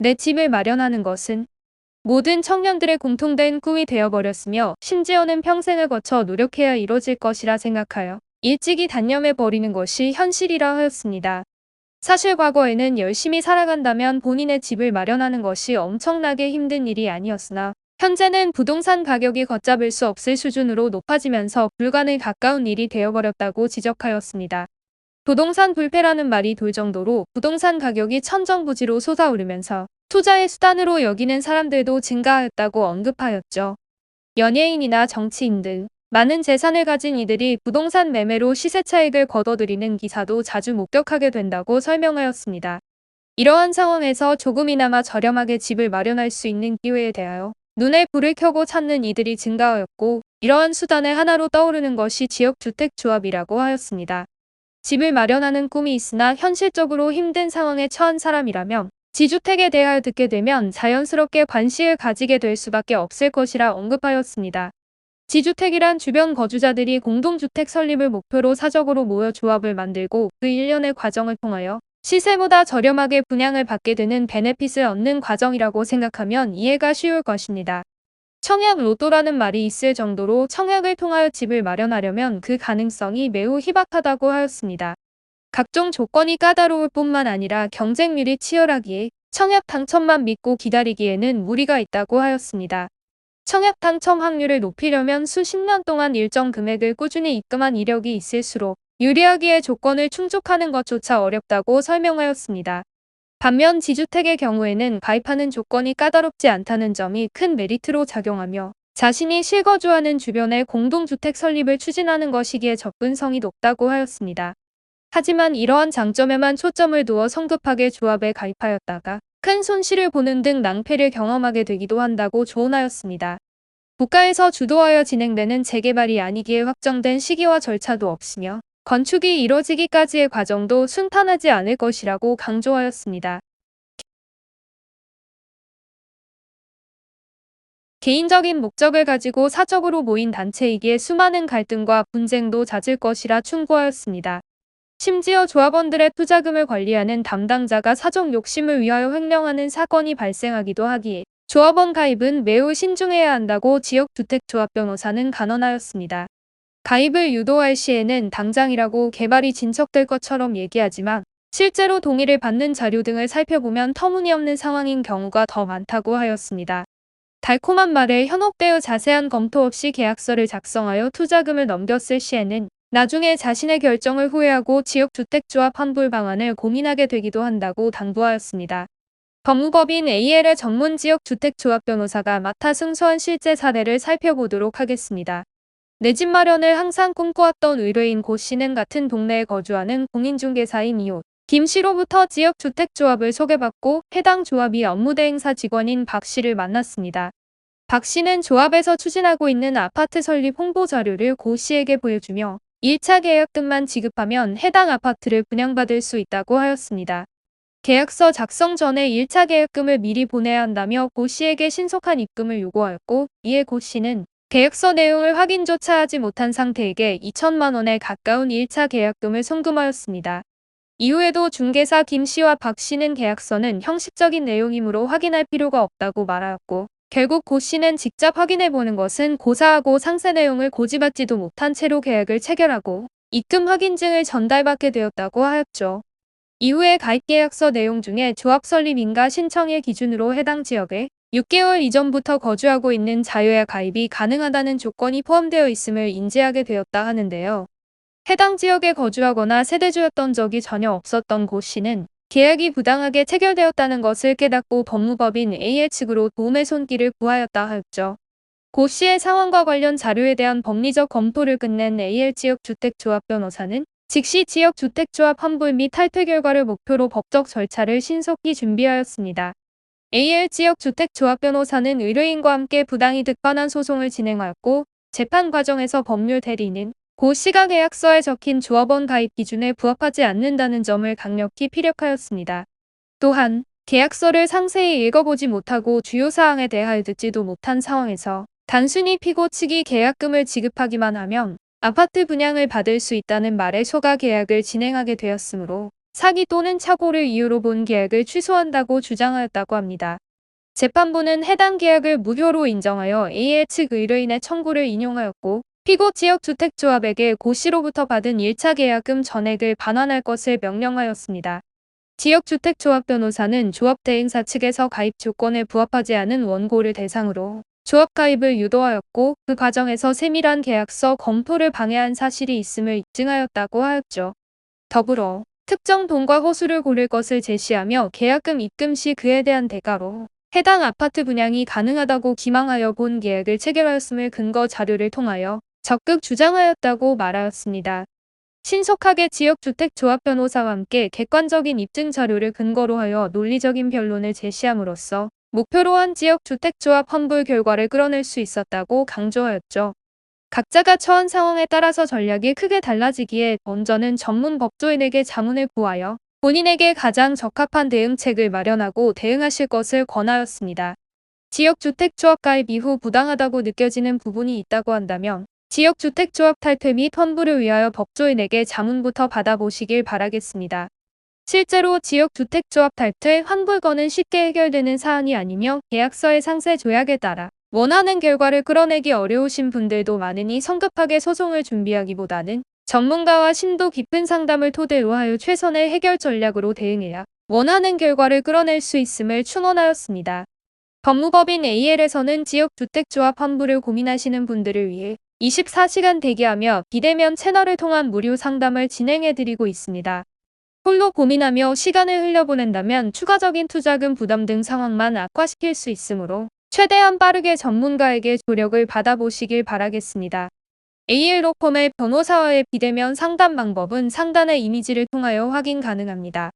내 집을 마련하는 것은 모든 청년들의 공통된 꿈이 되어버렸으며 심지어는 평생을 거쳐 노력해야 이뤄질 것이라 생각하여 일찍이 단념해버리는 것이 현실이라 하였습니다. 사실 과거에는 열심히 살아간다면 본인의 집을 마련하는 것이 엄청나게 힘든 일이 아니었으나 현재는 부동산 가격이 걷잡을 수 없을 수준으로 높아지면서 불가능에 가까운 일이 되어버렸다고 지적하였습니다. 부동산 불패라는 말이 돌 정도로 부동산 가격이 천정부지로 솟아오르면서 투자의 수단으로 여기는 사람들도 증가하였다고 언급하였죠. 연예인이나 정치인 등 많은 재산을 가진 이들이 부동산 매매로 시세 차익을 거둬들이는 기사도 자주 목격하게 된다고 설명하였습니다. 이러한 상황에서 조금이나마 저렴하게 집을 마련할 수 있는 기회에 대하여 눈에 불을 켜고 찾는 이들이 증가하였고, 이러한 수단의 하나로 떠오르는 것이 지역주택조합이라고 하였습니다. 집을 마련하는 꿈이 있으나 현실적으로 힘든 상황에 처한 사람이라면 지주택에 대하여 듣게 되면 자연스럽게 관심을 가지게 될 수밖에 없을 것이라 언급하였습니다. 지주택이란 주변 거주자들이 공동주택 설립을 목표로 사적으로 모여 조합을 만들고 그 일련의 과정을 통하여 시세보다 저렴하게 분양을 받게 되는 베네핏을 얻는 과정이라고 생각하면 이해가 쉬울 것입니다. 청약 로또라는 말이 있을 정도로 청약을 통하여 집을 마련하려면 그 가능성이 매우 희박하다고 하였습니다. 각종 조건이 까다로울 뿐만 아니라 경쟁률이 치열하기에 청약 당첨만 믿고 기다리기에는 무리가 있다고 하였습니다. 청약 당첨 확률을 높이려면 수십 년 동안 일정 금액을 꾸준히 입금한 이력이 있을수록 유리하기에 조건을 충족하는 것조차 어렵다고 설명하였습니다. 반면 지주택의 경우에는 가입하는 조건이 까다롭지 않다는 점이 큰 메리트로 작용하며 자신이 실거주하는 주변에 공동주택 설립을 추진하는 것이기에 접근성이 높다고 하였습니다. 하지만 이러한 장점에만 초점을 두어 성급하게 조합에 가입하였다가 큰 손실을 보는 등 낭패를 경험하게 되기도 한다고 조언하였습니다. 국가에서 주도하여 진행되는 재개발이 아니기에 확정된 시기와 절차도 없으며 건축이 이뤄지기까지의 과정도 순탄하지 않을 것이라고 강조하였습니다. 개인적인 목적을 가지고 사적으로 모인 단체이기에 수많은 갈등과 분쟁도 잦을 것이라 충고하였습니다. 심지어 조합원들의 투자금을 관리하는 담당자가 사적 욕심을 위하여 횡령하는 사건이 발생하기도 하기에 조합원 가입은 매우 신중해야 한다고 지역주택조합 변호사는 간언하였습니다. 가입을 유도할 시에는 당장이라고 개발이 진척될 것처럼 얘기하지만 실제로 동의를 받는 자료 등을 살펴보면 터무니없는 상황인 경우가 더 많다고 하였습니다. 달콤한 말에 현혹되어 자세한 검토 없이 계약서를 작성하여 투자금을 넘겼을 시에는 나중에 자신의 결정을 후회하고 지역주택조합 환불 방안을 고민하게 되기도 한다고 당부하였습니다. 법무법인 AL의 전문 지역주택조합 변호사가 맡아 승소한 실제 사례를 살펴보도록 하겠습니다. 내 집 마련을 항상 꿈꿔왔던 의뢰인 고 씨는 같은 동네에 거주하는 공인중개사인 이웃 김 씨로부터 지역주택조합을 소개받고 해당 조합이 업무대행사 직원인 박 씨를 만났습니다. 박 씨는 조합에서 추진하고 있는 아파트 설립 홍보 자료를 고 씨에게 보여주며 1차 계약금만 지급하면 해당 아파트를 분양받을 수 있다고 하였습니다. 계약서 작성 전에 1차 계약금을 미리 보내야 한다며 고 씨에게 신속한 입금을 요구하였고, 이에 고 씨는 계약서 내용을 확인조차 하지 못한 상태에게 2천만 원에 가까운 1차 계약금을 송금하였습니다. 이후에도 중개사 김 씨와 박 씨는 계약서는 형식적인 내용이므로 확인할 필요가 없다고 말하였고, 결국 고 씨는 직접 확인해보는 것은 고사하고 상세 내용을 고지받지도 못한 채로 계약을 체결하고 입금 확인증을 전달받게 되었다고 하였죠. 이후에 가입계약서 내용 중에 조합 설립 인가 신청일 기준으로 해당 지역에 6개월 이전부터 거주하고 있는 자유야 가입이 가능하다는 조건이 포함되어 있음을 인지하게 되었다 하는데요. 해당 지역에 거주하거나 세대주였던 적이 전혀 없었던 고 씨는 계약이 부당하게 체결되었다는 것을 깨닫고 법무법인 AL 측으로 도움의 손길을 구하였다 하였죠. 고 씨의 상황과 관련 자료에 대한 법리적 검토를 끝낸 AL 지역주택조합 변호사는 즉시 지역주택조합 환불 및 탈퇴 결과를 목표로 법적 절차를 신속히 준비하였습니다. AL 지역주택조합 변호사는 의뢰인과 함께 부당이득 반환 소송을 진행하였고, 재판 과정에서 법률 대리인은 고 씨가 계약서에 적힌 조합원 가입 기준에 부합하지 않는다는 점을 강력히 피력하였습니다. 또한 계약서를 상세히 읽어보지 못하고 주요 사항에 대하여 듣지도 못한 상황에서 단순히 피고 측이 계약금을 지급하기만 하면 아파트 분양을 받을 수 있다는 말에 소가 계약을 진행하게 되었으므로 사기 또는 착오를 이유로 본 계약을 취소한다고 주장하였다고 합니다. 재판부는 해당 계약을 무효로 인정하여 A의 측 의뢰인의 청구를 인용하였고 피고 지역주택조합에게 고 씨로부터 받은 1차 계약금 전액을 반환할 것을 명령하였습니다. 지역주택조합 변호사는 조합 대행사 측에서 가입 조건에 부합하지 않은 원고를 대상으로 조합 가입을 유도하였고 그 과정에서 세밀한 계약서 검토를 방해한 사실이 있음을 입증하였다고 하였죠. 더불어 특정 돈과 호수를 고를 것을 제시하며 계약금 입금 시 그에 대한 대가로 해당 아파트 분양이 가능하다고 기망하여 본 계약을 체결하였음을 근거 자료를 통하여 적극 주장하였다고 말하였습니다. 신속하게 지역주택조합 변호사와 함께 객관적인 입증 자료를 근거로 하여 논리적인 변론을 제시함으로써 목표로 한 지역주택조합 환불 결과를 끌어낼 수 있었다고 강조하였죠. 각자가 처한 상황에 따라서 전략이 크게 달라지기에 먼저는 전문 법조인에게 자문을 구하여 본인에게 가장 적합한 대응책을 마련하고 대응하실 것을 권하였습니다. 지역주택조합 가입 이후 부당하다고 느껴지는 부분이 있다고 한다면 지역주택조합 탈퇴 및 환불을 위하여 법조인에게 자문부터 받아보시길 바라겠습니다. 실제로 지역주택조합 탈퇴, 환불건은 쉽게 해결되는 사안이 아니며 계약서의 상세 조약에 따라 원하는 결과를 끌어내기 어려우신 분들도 많으니 성급하게 소송을 준비하기보다는 전문가와 심도 깊은 상담을 토대로 하여 최선의 해결 전략으로 대응해야 원하는 결과를 끌어낼 수 있음을 충원하였습니다. 법무법인 AL에서는 지역주택조합 환불을 고민하시는 분들을 위해 24시간 대기하며 비대면 채널을 통한 무료 상담을 진행해드리고 있습니다. 홀로 고민하며 시간을 흘려보낸다면 추가적인 투자금 부담 등 상황만 악화시킬 수 있으므로 최대한 빠르게 전문가에게 조력을 받아보시길 바라겠습니다. AL로펌의 변호사와의 비대면 상담 방법은 상단의 이미지를 통하여 확인 가능합니다.